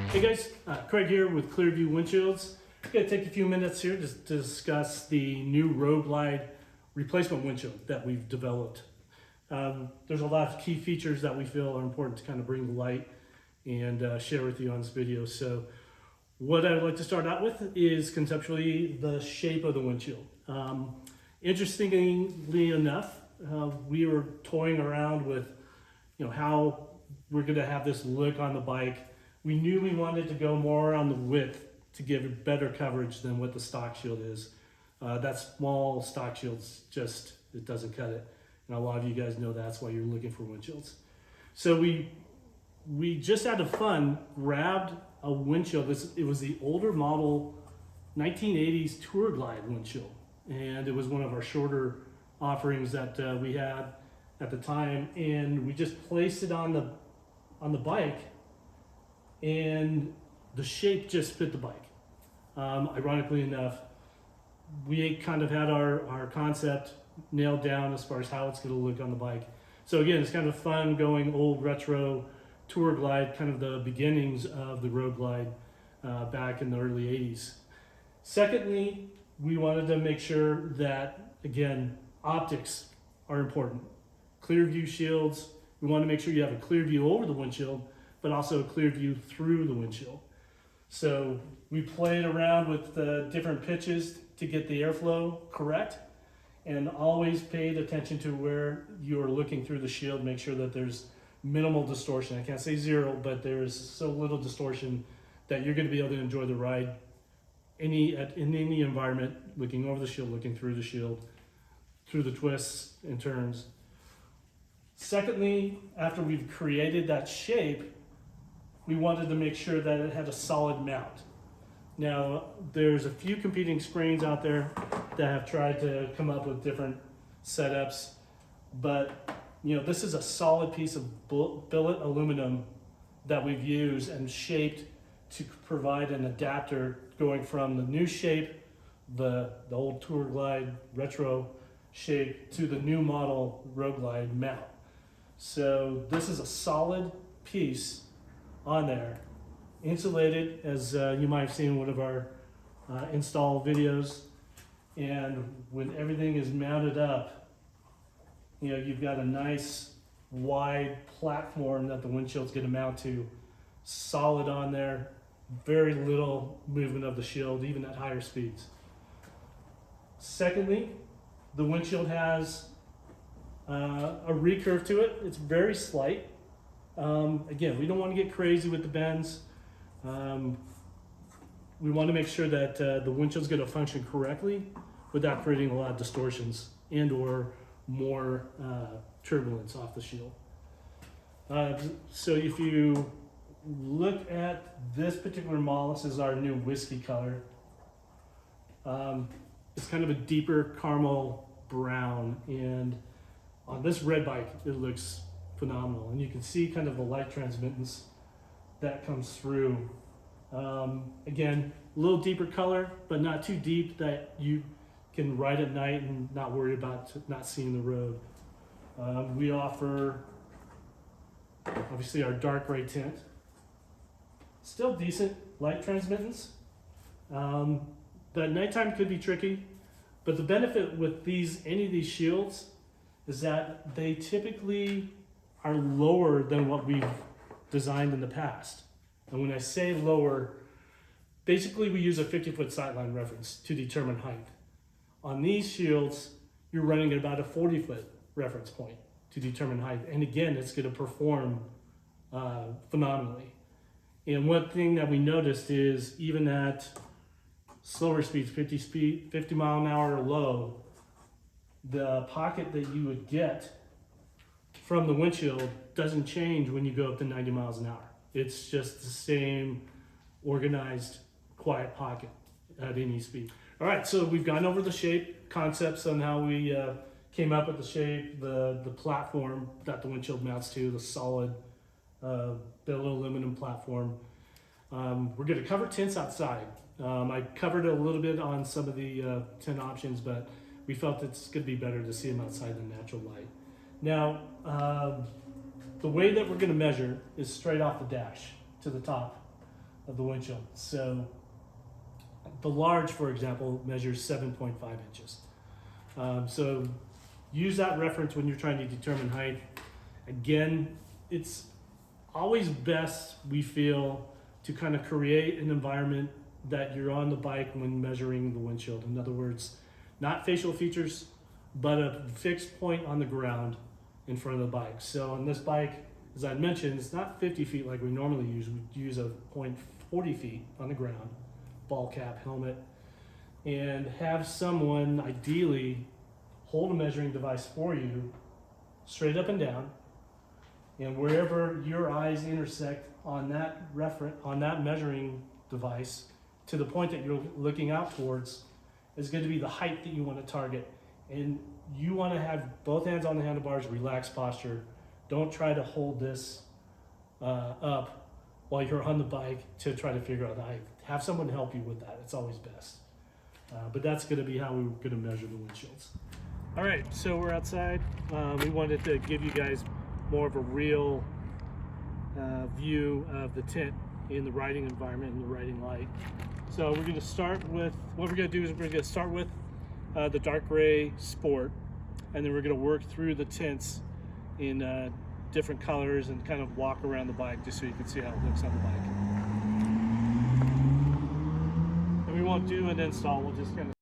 Hey guys, Craig here with Clearview Windshields. I'm going to take a few minutes here to discuss the new Road Glide replacement windshield that we've developed. There's a lot of key features that we feel are important to kind of bring to light and share with you on this video. So what I'd like to start out with is conceptually the shape of the windshield. Interestingly enough, we were toying around with how we're going to have this look on the bike. We knew we wanted to go more on the width to give better coverage than what the stock shield is. That small stock shield's just, it doesn't cut it. And a lot of you guys know that's why you're looking for windshields. So we just out of fun grabbed a windshield. It was the older model 1980s Tour Glide windshield. And it was one of our shorter offerings that we had at the time. And we just placed it on the bike, and the shape just fit the bike. Ironically enough, we kind of had our concept nailed down as far as how it's going to look on the bike. So again, it's kind of fun going old retro Tour Glide, kind of the beginnings of the Road Glide back in the early 80s. Secondly, we wanted to make sure that, again, optics are important. Clearview shields, we want to make sure you have a clear view over the windshield, but also a clear view through the windshield. So we played around with the different pitches to get the airflow correct, and always paid attention to where you're looking through the shield. Make sure that there's minimal distortion. I can't say zero, but there's so little distortion that you're going to be able to enjoy the ride in any environment, looking over the shield, looking through the shield, through the twists and turns. Secondly, after we've created that shape, we wanted to make sure that it had a solid mount. Now, there's a few competing screens out there that have tried to come up with different setups, but this is a solid piece of billet aluminum that we've used and shaped to provide an adapter going from the new shape, the old Tour Glide retro shape, to the new model Road Glide mount. So this is a solid piece on there, insulated, as you might have seen in one of our install videos. And when everything is mounted up, you've got a nice wide platform that the windshield's going to mount to, solid on there, very little movement of the shield, even at higher speeds. Secondly, the windshield has a recurve to it. It's very slight. Again, we don't want to get crazy with the bends. We want to make sure that the windshield's going to function correctly without creating a lot of distortions and or more turbulence off the shield. So if you look at this particular model, this is our new whiskey color. It's kind of a deeper caramel brown, and on this red bike, it looks phenomenal. And you can see kind of the light transmittance that comes through. Again, a little deeper color, but not too deep that you can ride at night and not worry about not seeing the road. We offer, obviously, our dark gray tint. Still decent light transmittance. The nighttime could be tricky, but the benefit with any of these shields is that they typically are lower than what we've designed in the past. And when I say lower, basically we use a 50-foot sightline reference to determine height. On these shields, you're running at about a 40-foot reference point to determine height. And again, it's going to perform phenomenally. And one thing that we noticed is even at slower speeds, 50 mile an hour or low, the pocket that you would get from the windshield doesn't change when you go up to 90 miles an hour. It's just the same organized, quiet pocket at any speed. All right, so we've gone over the shape, concepts on how we came up with the shape, the platform that the windshield mounts to, the solid billet aluminum platform. We're going to cover tints outside. I covered a little bit on some of the tint options, but we felt it's going to be better to see them outside in natural light. Now, the way that we're going to measure is straight off the dash to the top. of the windshield. So the large, for example, measures 7.5 inches. So use that reference when you're trying to determine height. Again, it's always best, we feel, to kind of create an environment that you're on the bike when measuring the windshield. In other words, not facial features, but a fixed point on the ground in front of the bike. So on this bike, as I mentioned, it's not 50 feet like we normally use. We use a point 40 feet on the ground, ball cap, helmet, and have someone ideally hold a measuring device for you straight up and down, and wherever your eyes intersect on that measuring device to the point that you're looking out towards is going to be the height that you want to target. And you want to have both hands on the handlebars, relaxed posture. Don't try to hold this up while you're on the bike to try to figure out the height. Have someone help you with that. It's always best. But that's going to be how we're going to measure the windshields. All right, so we're outside. We wanted to give you guys more of a real view of the tint in the riding environment and the riding light. So we're going to start with, what we're going to do is we're going to start with the dark gray Sport, and then we're going to work through the tints in different colors and kind of walk around the bike just so you can see how it looks on the bike. And we won't do an install, we'll just kind of